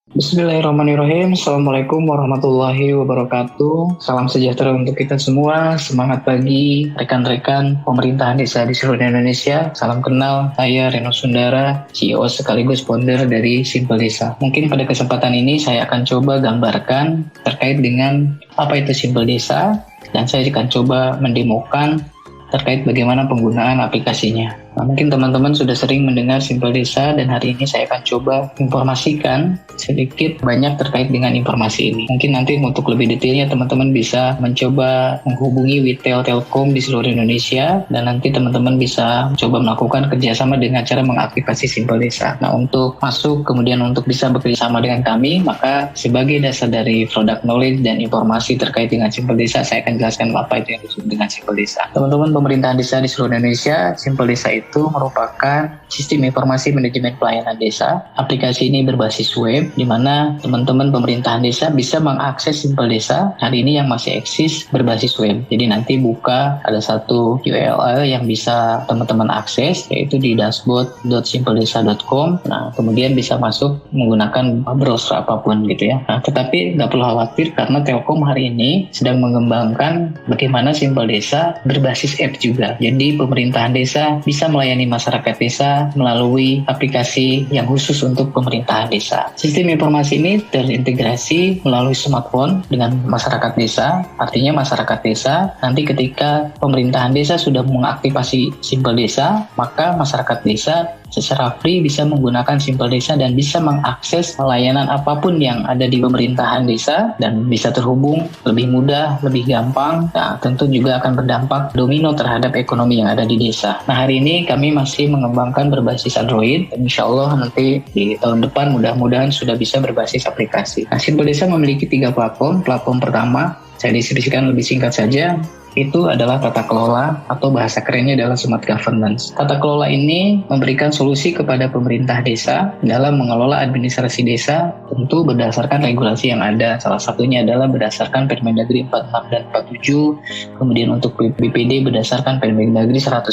Bismillahirrahmanirrahim. Assalamualaikum warahmatullahi wabarakatuh. Salam sejahtera untuk kita semua. Semangat pagi rekan-rekan pemerintahan desa di seluruh Indonesia. Salam kenal, saya Reno Sundara, CEO sekaligus founder dari Simple Desa. Mungkin pada kesempatan ini saya akan coba gambarkan terkait dengan apa itu Simple Desa, dan saya akan coba mendemokan terkait bagaimana penggunaan aplikasinya. Nah, mungkin teman-teman sudah sering mendengar Simple Desa, dan hari ini saya akan coba informasikan sedikit banyak terkait dengan informasi ini. Mungkin nanti untuk lebih detailnya teman-teman bisa mencoba menghubungi Witel Telkom di seluruh Indonesia, dan nanti teman-teman bisa coba melakukan kerjasama dengan cara mengaktifasi Simple Desa. Nah, untuk masuk kemudian untuk bisa bekerjasama dengan kami, maka sebagai dasar dari product knowledge dan informasi terkait dengan Simple Desa, saya akan jelaskan apa itu yang disebut dengan Simple Desa. Teman-teman pemerintahan desa di seluruh Indonesia, Simple Desa itu merupakan sistem informasi manajemen pelayanan desa. Aplikasi ini berbasis web, di mana teman-teman pemerintahan desa bisa mengakses Simple Desa hari ini yang masih eksis berbasis web. Jadi nanti buka ada satu URL yang bisa teman-teman akses, yaitu di dashboard.simpledesa.com. Nah, kemudian bisa masuk menggunakan browser apapun gitu ya. Nah, tetapi nggak perlu khawatir karena Telkom hari ini sedang mengembangkan bagaimana Simple Desa berbasis app juga. Jadi pemerintahan desa bisa melayani masyarakat desa melalui aplikasi yang khusus untuk pemerintahan desa. Sistem informasi ini terintegrasi melalui smartphone dengan masyarakat desa. Artinya masyarakat desa nanti ketika pemerintahan desa sudah mengaktifasi Simple Desa, maka masyarakat desa secara free bisa menggunakan Simple Desa dan bisa mengakses layanan apapun yang ada di pemerintahan desa dan bisa terhubung lebih mudah, lebih gampang. Nah, tentu juga akan berdampak domino terhadap ekonomi yang ada di desa. Nah, hari ini kami masih mengembangkan berbasis Android, dan insya Allah nanti di tahun depan mudah-mudahan sudah bisa berbasis aplikasi. Nah, Simple Desa memiliki 3 platform. Platform pertama, saya deskripsikan lebih singkat saja, itu adalah tata kelola, atau bahasa kerennya adalah smart governance. Tata kelola ini memberikan solusi kepada pemerintah desa dalam mengelola administrasi desa, tentu berdasarkan regulasi yang ada. Salah satunya adalah berdasarkan Permendagri 46 dan 47, kemudian untuk BPD berdasarkan Permendagri 110.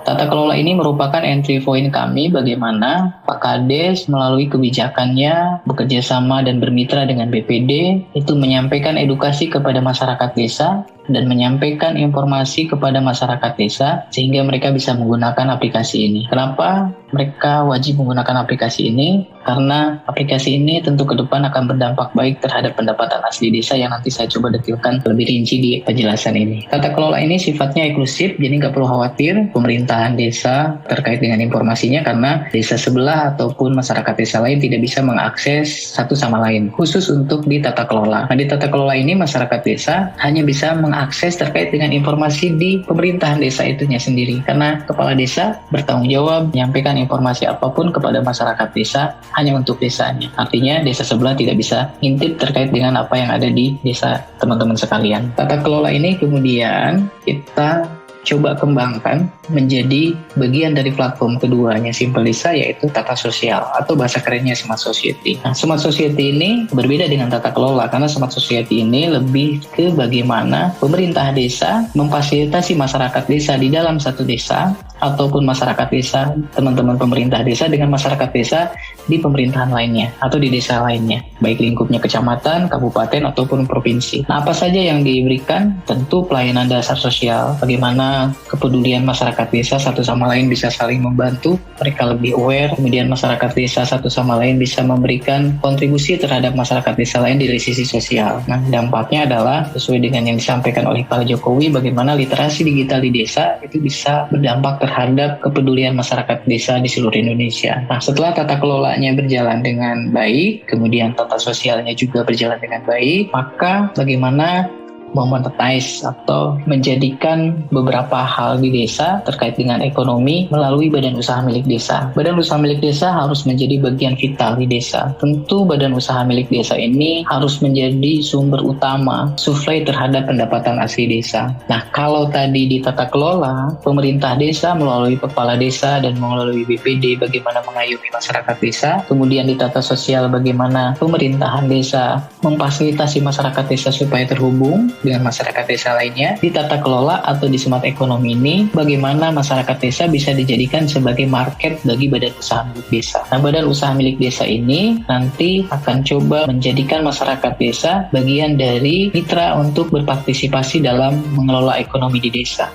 Tata kelola ini merupakan entry point kami bagaimana Pak Kades melalui kebijakannya bekerja sama dan bermitra dengan BPD, itu menyampaikan edukasi kepada masyarakat desa dan menyampaikan informasi kepada masyarakat desa sehingga mereka bisa menggunakan aplikasi ini. Kenapa mereka wajib menggunakan aplikasi ini? Karena aplikasi ini tentu ke depan akan berdampak baik terhadap pendapatan asli desa yang nanti saya coba detailkan lebih rinci di penjelasan ini. Tata kelola ini sifatnya eksklusif, jadi nggak perlu khawatir pemerintahan desa terkait dengan informasinya, karena desa sebelah ataupun masyarakat desa lain tidak bisa mengakses satu sama lain, khusus untuk di tata kelola. Nah, di tata kelola ini masyarakat desa hanya bisa mengakses terkait dengan informasi di pemerintahan desa itunya sendiri, karena kepala desa bertanggung jawab menyampaikan informasi apapun kepada masyarakat desa hanya untuk desanya. Artinya desa sebelah tidak bisa ngintip terkait dengan apa yang ada di desa teman-teman sekalian. Tata kelola ini kemudian kita coba kembangkan menjadi bagian dari platform keduanya Simple Desa, yaitu tata sosial atau bahasa kerennya Smart Society. Nah, Smart Society ini berbeda dengan tata kelola karena Smart Society ini lebih ke bagaimana pemerintah desa memfasilitasi masyarakat desa di dalam satu desa ataupun masyarakat desa, teman-teman pemerintah desa dengan masyarakat desa di pemerintahan lainnya atau di desa lainnya, baik lingkupnya kecamatan, kabupaten ataupun provinsi. Nah, apa saja yang diberikan? Tentu pelayanan dasar sosial, bagaimana kepedulian masyarakat desa satu sama lain bisa saling membantu, mereka lebih aware, kemudian masyarakat desa satu sama lain bisa memberikan kontribusi terhadap masyarakat desa lain dari sisi sosial. Nah, dampaknya adalah sesuai dengan yang disampaikan oleh Pak Jokowi, bagaimana literasi digital di desa itu bisa berdampak terhadap kepedulian masyarakat desa di seluruh Indonesia. Nah, setelah tata kelolanya berjalan dengan baik, kemudian tata sosialnya juga berjalan dengan baik, maka bagaimana memonetize atau menjadikan beberapa hal di desa terkait dengan ekonomi melalui badan usaha milik desa. Badan usaha milik desa harus menjadi bagian vital di desa. Tentu badan usaha milik desa ini harus menjadi sumber utama suplai terhadap pendapatan asli desa. Nah, kalau tadi di tata kelola, pemerintah desa melalui kepala desa dan melalui BPD bagaimana mengayomi masyarakat desa, kemudian di tata sosial bagaimana pemerintahan desa memfasilitasi masyarakat desa supaya terhubung, dengan masyarakat desa lainnya. Di tata kelola atau di smart ekonomi ini, bagaimana masyarakat desa bisa dijadikan sebagai market bagi badan usaha milik desa. Nah, badan usaha milik desa ini nanti akan coba menjadikan masyarakat desa bagian dari mitra untuk berpartisipasi dalam mengelola ekonomi di desa.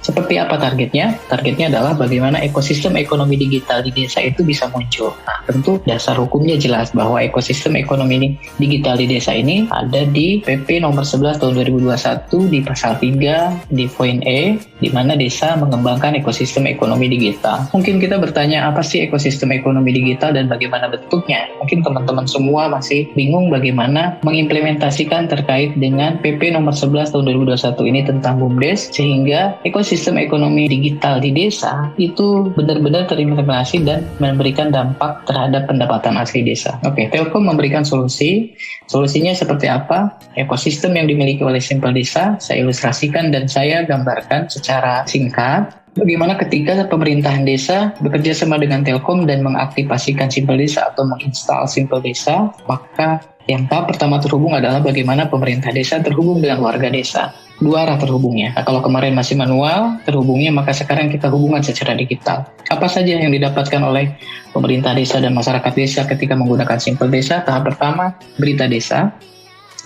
Seperti apa targetnya? Targetnya adalah bagaimana ekosistem ekonomi digital di desa itu bisa muncul. Nah, tentu dasar hukumnya jelas bahwa ekosistem ekonomi digital di desa ini ada di PP nomor 11 tahun 2021 di pasal 3 di poin E, di mana desa mengembangkan ekosistem ekonomi digital. Mungkin kita bertanya, apa sih ekosistem ekonomi digital dan bagaimana bentuknya? Mungkin teman-teman semua masih bingung bagaimana mengimplementasikan terkait dengan PP nomor 11 tahun 2021 ini tentang BUMDes, sehingga ekosistem ekonomi digital di desa itu benar-benar terimplementasi dan memberikan dampak terhadap pendapatan asli desa. Oke, Telkom memberikan solusi. Solusinya seperti apa? Ekosistem yang dimiliki oleh Simpel Desa, saya ilustrasikan dan saya gambarkan secara singkat. Bagaimana ketika pemerintahan desa bekerja sama dengan Telkom dan mengaktifasikan Simpel Desa atau menginstal Simpel Desa, maka yang tahap pertama terhubung adalah bagaimana pemerintah desa terhubung dengan warga desa. Dua arah terhubungnya. Nah, kalau kemarin masih manual terhubungnya, maka sekarang kita hubungan secara digital. Apa saja yang didapatkan oleh pemerintah desa dan masyarakat desa ketika menggunakan Simpel Desa? Tahap pertama, berita desa.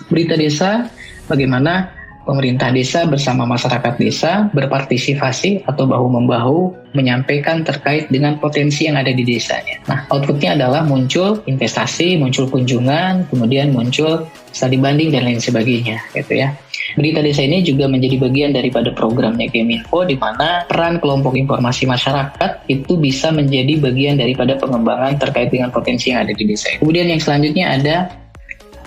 Berita desa, bagaimana pemerintah desa bersama masyarakat desa berpartisipasi atau bahu-membahu menyampaikan terkait dengan potensi yang ada di desanya. Nah, outputnya adalah muncul investasi, muncul kunjungan, kemudian muncul studi banding dan lain sebagainya, gitu ya. Berita desa ini juga menjadi bagian daripada programnya Keminfo, di mana peran kelompok informasi masyarakat itu bisa menjadi bagian daripada pengembangan terkait dengan potensi yang ada di desa. Kemudian yang selanjutnya ada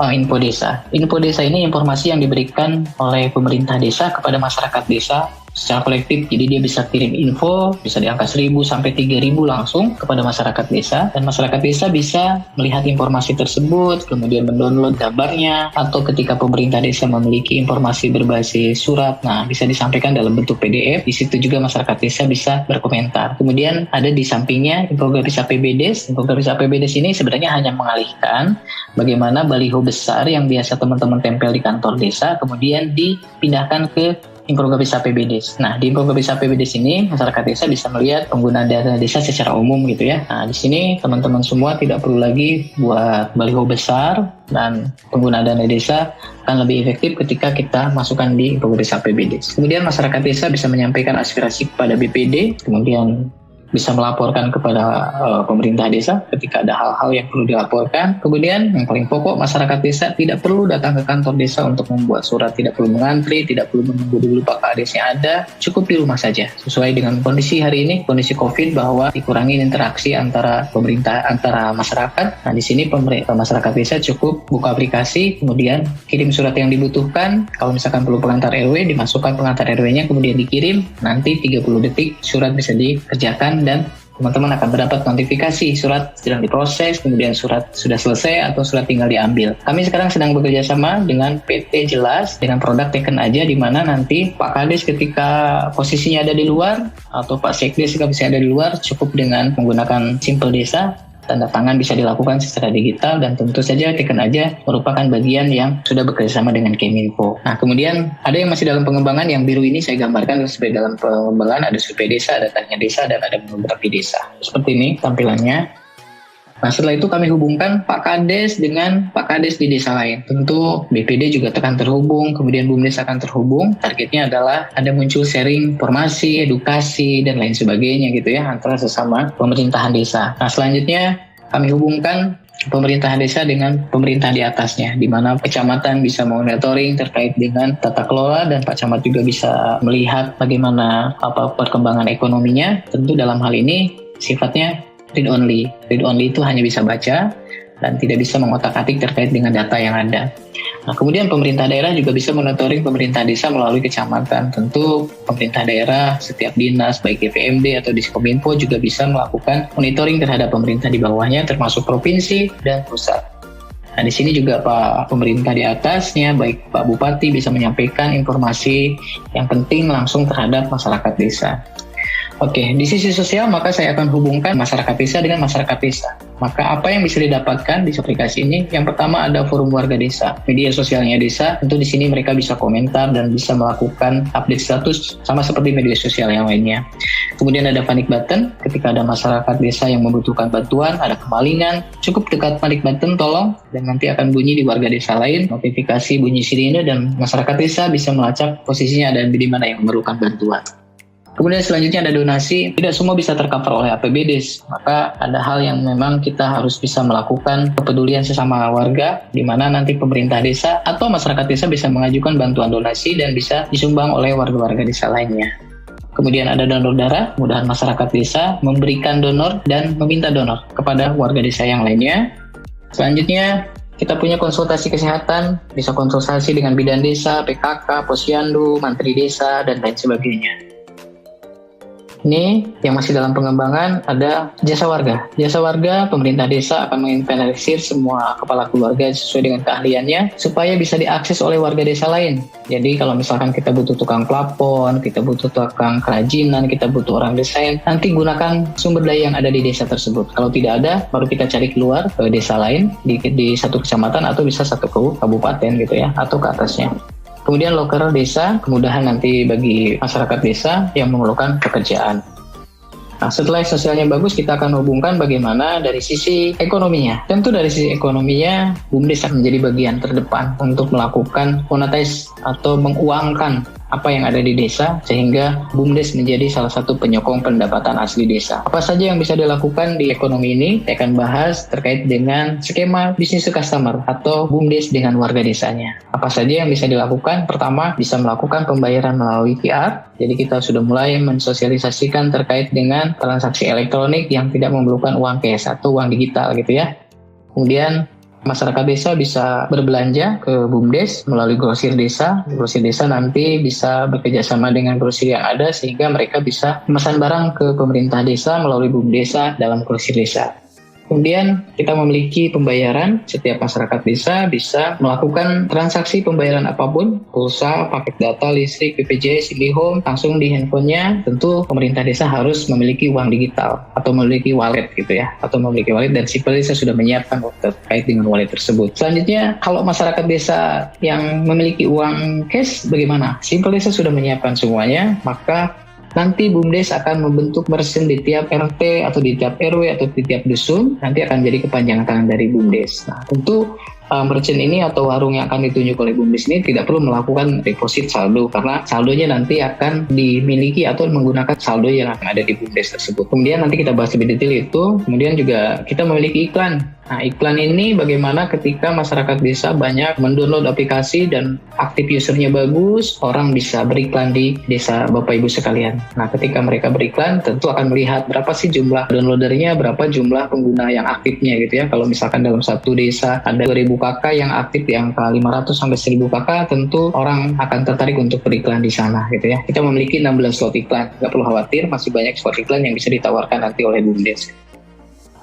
Info Desa. Info Desa ini informasi yang diberikan oleh pemerintah desa kepada masyarakat desa secara kolektif. Jadi dia bisa kirim info, bisa di angka 1.000 sampai 3.000 langsung kepada masyarakat desa, dan masyarakat desa bisa melihat informasi tersebut, kemudian mendownload gambarnya, atau ketika pemerintah desa memiliki informasi berbasis surat, nah bisa disampaikan dalam bentuk PDF. Di situ juga masyarakat desa bisa berkomentar. Kemudian ada di sampingnya infografis APBDes. Infografis APBDes ini sebenarnya hanya mengalihkan bagaimana baliho besar yang biasa teman-teman tempel di kantor desa kemudian dipindahkan ke infografis APBDes. Nah, di infografis APBDes ini masyarakat desa bisa melihat penggunaan dana desa secara umum gitu ya. Nah, di sini teman-teman semua tidak perlu lagi buat baliho besar, dan penggunaan dana desa akan lebih efektif ketika kita masukkan di infografis APBDes. Kemudian masyarakat desa bisa menyampaikan aspirasi kepada BPD, kemudian bisa melaporkan kepada pemerintah desa ketika ada hal-hal yang perlu dilaporkan. Kemudian yang paling pokok, masyarakat desa tidak perlu datang ke kantor desa untuk membuat surat, tidak perlu mengantri, tidak perlu menunggu dulu Pak Kadesnya ada, cukup di rumah saja. Sesuai dengan kondisi hari ini, kondisi COVID, bahwa dikurangi interaksi antara pemerintah, antara masyarakat. Nah, di sini masyarakat desa cukup buka aplikasi, kemudian kirim surat yang dibutuhkan. Kalau misalkan perlu pengantar RW, dimasukkan pengantar RW-nya, kemudian dikirim. Nanti 30 detik surat bisa dikerjakan dan teman-teman akan mendapat notifikasi surat sedang diproses, kemudian surat sudah selesai atau surat tinggal diambil. Kami sekarang sedang bekerja sama dengan PT Jelas dengan produk Teken Aja, di mana nanti Pak Kades ketika posisinya ada di luar atau Pak Sekdes ketika posisinya ada di luar, cukup dengan menggunakan Simpel Desa, tanda tangan bisa dilakukan secara digital, dan tentu saja Teken Aja merupakan bagian yang sudah bekerjasama dengan Keminfo. Nah, kemudian ada yang masih dalam pengembangan, yang biru ini saya gambarkan sebagai dalam pengembangan, ada survei desa, ada tanya desa, dan ada monografi desa. Seperti ini tampilannya. Nah, setelah itu kami hubungkan Pak Kades dengan Pak Kades di desa lain. Tentu BPD juga akan terhubung, kemudian BUMDes akan terhubung. Targetnya adalah ada muncul sharing informasi, edukasi, dan lain sebagainya gitu ya, antara sesama pemerintahan desa. Nah, selanjutnya kami hubungkan pemerintahan desa dengan pemerintah di atasnya, di mana kecamatan bisa monitoring terkait dengan tata kelola, dan Pak Camat juga bisa melihat bagaimana perkembangan ekonominya. Tentu dalam hal ini sifatnya read only. Read only itu hanya bisa baca dan tidak bisa mengotak-atik terkait dengan data yang ada. Nah, kemudian pemerintah daerah juga bisa monitoring pemerintah desa melalui kecamatan. Tentu pemerintah daerah, setiap dinas, baik DPMD atau Diskominfo juga bisa melakukan monitoring terhadap pemerintah di bawahnya, termasuk provinsi dan pusat. Nah, di sini juga Pak pemerintah di atasnya, baik Pak Bupati bisa menyampaikan informasi yang penting langsung terhadap masyarakat desa. Oke, di sisi sosial maka saya akan hubungkan masyarakat desa dengan masyarakat desa. Maka apa yang bisa didapatkan di aplikasi ini? Yang pertama ada forum warga desa, media sosialnya desa. Tentu di sini mereka bisa komentar dan bisa melakukan update status sama seperti media sosial yang lainnya. Kemudian ada panic button, ketika ada masyarakat desa yang membutuhkan bantuan, ada kemalingan, cukup dekat panic button tolong, dan nanti akan bunyi di warga desa lain, notifikasi bunyi sirine dan masyarakat desa bisa melacak posisinya dan di mana yang memerlukan bantuan. Kemudian selanjutnya ada donasi, tidak semua bisa tercover oleh APBD, maka ada hal yang memang kita harus bisa melakukan kepedulian sesama warga, di mana nanti pemerintah desa atau masyarakat desa bisa mengajukan bantuan donasi dan bisa disumbang oleh warga-warga desa lainnya. Kemudian ada donor darah, mudahan masyarakat desa memberikan donor dan meminta donor kepada warga desa yang lainnya. Selanjutnya kita punya konsultasi kesehatan, bisa konsultasi dengan bidan desa, PKK, Posyandu, Mantri Desa, dan lain sebagainya. Ini yang masih dalam pengembangan ada jasa warga. Jasa warga, pemerintah desa akan menginventarisir semua kepala keluarga sesuai dengan keahliannya supaya bisa diakses oleh warga desa lain. Jadi kalau misalkan kita butuh tukang plafon, kita butuh tukang kerajinan, kita butuh orang desain, nanti gunakan sumber daya yang ada di desa tersebut. Kalau tidak ada, baru kita cari keluar ke desa lain di satu kecamatan atau bisa satu kabupaten gitu ya, atau ke atasnya. Kemudian loker desa, kemudahan nanti bagi masyarakat desa yang memerlukan pekerjaan. Nah, setelah sosialnya bagus, kita akan hubungkan bagaimana dari sisi ekonominya. Tentu dari sisi ekonominya, BUMDes akan menjadi bagian terdepan untuk melakukan monetize atau menguangkan apa yang ada di desa, sehingga BUMDes menjadi salah satu penyokong pendapatan asli desa. Apa saja yang bisa dilakukan di ekonomi ini? Saya akan bahas terkait dengan skema business to customer atau BUMDes dengan warga desanya. Apa saja yang bisa dilakukan? Pertama, bisa melakukan pembayaran melalui QR. Jadi kita sudah mulai mensosialisasikan terkait dengan transaksi elektronik yang tidak memerlukan uang cash atau uang digital gitu ya. Kemudian masyarakat desa bisa berbelanja ke BUMDes melalui grosir desa. Grosir desa nanti bisa bekerjasama dengan grosir yang ada sehingga mereka bisa memesan barang ke pemerintah desa melalui BUMDesa dalam grosir desa. Kemudian kita memiliki pembayaran, setiap masyarakat desa bisa melakukan transaksi pembayaran apapun, pulsa, paket data, listrik, BPJS, IndiHome, langsung di handphonenya. Tentu pemerintah desa harus memiliki uang digital atau memiliki wallet gitu ya, atau memiliki wallet, dan Simpel Desa sudah menyiapkan terkait dengan wallet tersebut. Selanjutnya, kalau masyarakat desa yang memiliki uang cash bagaimana? Simpel Desa sudah menyiapkan semuanya, maka nanti BUMDes akan membentuk merchant di tiap RT atau di tiap RW atau di tiap dusun, nanti akan jadi kepanjangan tangan dari BUMDes. Nah, tentu merchant ini atau warung yang akan ditunjuk oleh BUMDes ini tidak perlu melakukan deposit saldo karena saldonya nanti akan dimiliki atau menggunakan saldo yang akan ada di BUMDes tersebut. Kemudian nanti kita bahas lebih detail itu. Kemudian juga kita memiliki iklan. Nah, iklan ini bagaimana ketika masyarakat desa banyak mendownload aplikasi dan aktif usernya bagus, orang bisa beriklan di desa Bapak Ibu sekalian. Nah, ketika mereka beriklan, tentu akan melihat berapa sih jumlah downloadernya, berapa jumlah pengguna yang aktifnya gitu ya. Kalau misalkan dalam satu desa ada 2000 KK yang aktif, yang ke 500 sampai 1000 KK, tentu orang akan tertarik untuk beriklan di sana gitu ya. Kita memiliki 16 slot iklan, nggak perlu khawatir, masih banyak slot iklan yang bisa ditawarkan nanti oleh BUMDes.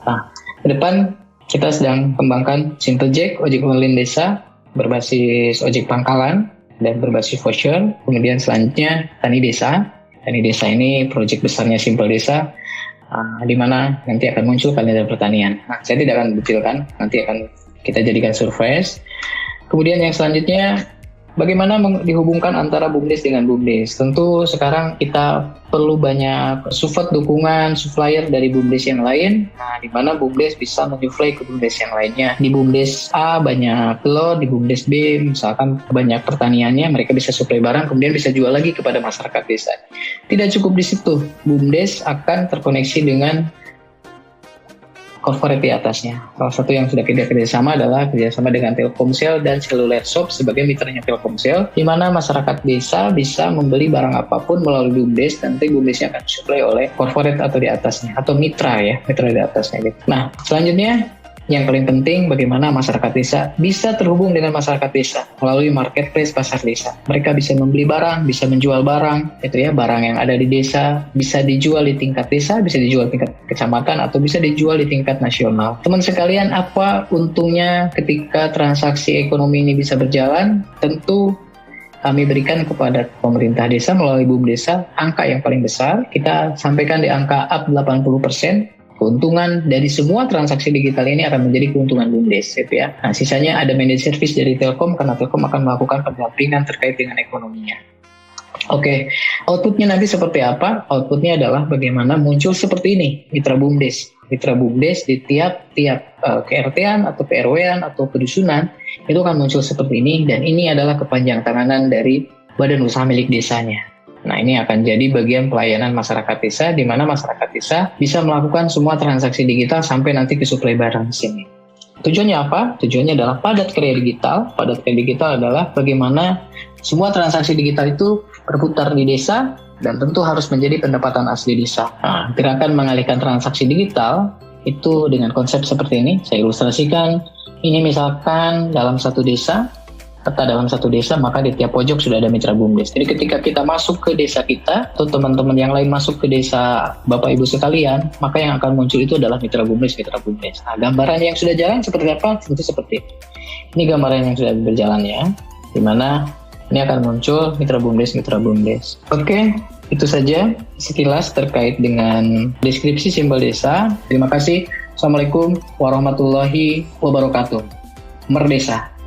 Nah, ke depan kita sedang kembangkan Simple Jack, ojek online desa, berbasis ojek pangkalan dan berbasis voucher. Kemudian selanjutnya Tani Desa. Tani Desa ini proyek besarnya Simple Desa, di mana nanti akan muncul kalender pertanian. Nah, saya tidak akan detailkan, nanti akan kita jadikan surprise. Kemudian yang selanjutnya, bagaimana dihubungkan antara BUMDes dengan BUMDes? Tentu sekarang kita perlu banyak support, dukungan, supplier dari BUMDes yang lain. Nah, di mana BUMDes bisa menyuplai ke BUMDes yang lainnya. Di BUMDes A banyak telur, di BUMDes B misalkan banyak pertaniannya, mereka bisa suplai barang, kemudian bisa jual lagi kepada masyarakat desa. Tidak cukup di situ, BUMDes akan terkoneksi dengan corporate di atasnya. Salah satu yang sudah kita kerjasama adalah kerjasama dengan Telkomsel dan Seluler Shop sebagai mitranya Telkomsel, di mana masyarakat desa bisa membeli barang apapun melalui BUMDes, nanti BUMDesnya akan disuplai oleh corporate atau di atasnya, atau mitra ya, mitra di atasnya gitu. Nah, selanjutnya yang paling penting, bagaimana masyarakat desa bisa terhubung dengan masyarakat desa melalui marketplace pasar desa. Mereka bisa membeli barang, bisa menjual barang, itu ya, barang yang ada di desa bisa dijual di tingkat desa, bisa dijual di tingkat kecamatan, atau bisa dijual di tingkat nasional. Teman sekalian, apa untungnya ketika transaksi ekonomi ini bisa berjalan? Tentu kami berikan kepada pemerintah desa melalui BUMDesa angka yang paling besar. Kita sampaikan di angka up 80%. Keuntungan dari semua transaksi digital ini akan menjadi keuntungan BUMDes, ya. Nah, sisanya ada managed service dari Telkom karena Telkom akan melakukan pendampingan terkait dengan ekonominya. Oke, outputnya nanti seperti apa? Outputnya adalah bagaimana muncul seperti ini, Mitra BUMDes. Mitra BUMDes di tiap KRT-an atau PRW-an atau pedusunan itu akan muncul seperti ini, dan ini adalah kepanjang tanganan dari badan usaha milik desanya. Nah, ini akan jadi bagian pelayanan masyarakat desa, di mana masyarakat desa bisa melakukan semua transaksi digital sampai nanti ke suplai barang di sini. Tujuannya apa? Tujuannya adalah padat karya digital. Padat karya digital adalah bagaimana semua transaksi digital itu berputar di desa dan tentu harus menjadi pendapatan asli desa. Nah, gerakan mengalihkan transaksi digital itu dengan konsep seperti ini. Saya ilustrasikan. Ini misalkan dalam satu desa, peta dalam satu desa, maka di tiap pojok sudah ada mitra BUMDes. Jadi ketika kita masuk ke desa kita, atau teman-teman yang lain masuk ke desa Bapak Ibu sekalian, maka yang akan muncul itu adalah mitra BUMDes. Nah, gambaran yang sudah jalan seperti apa? Tentu seperti ini. Ini gambaran yang sudah berjalan ya, di mana ini akan muncul mitra BUMDes. Oke, itu saja sekilas terkait dengan deskripsi simbol desa. Terima kasih. Assalamualaikum warahmatullahi wabarakatuh. Merdesa!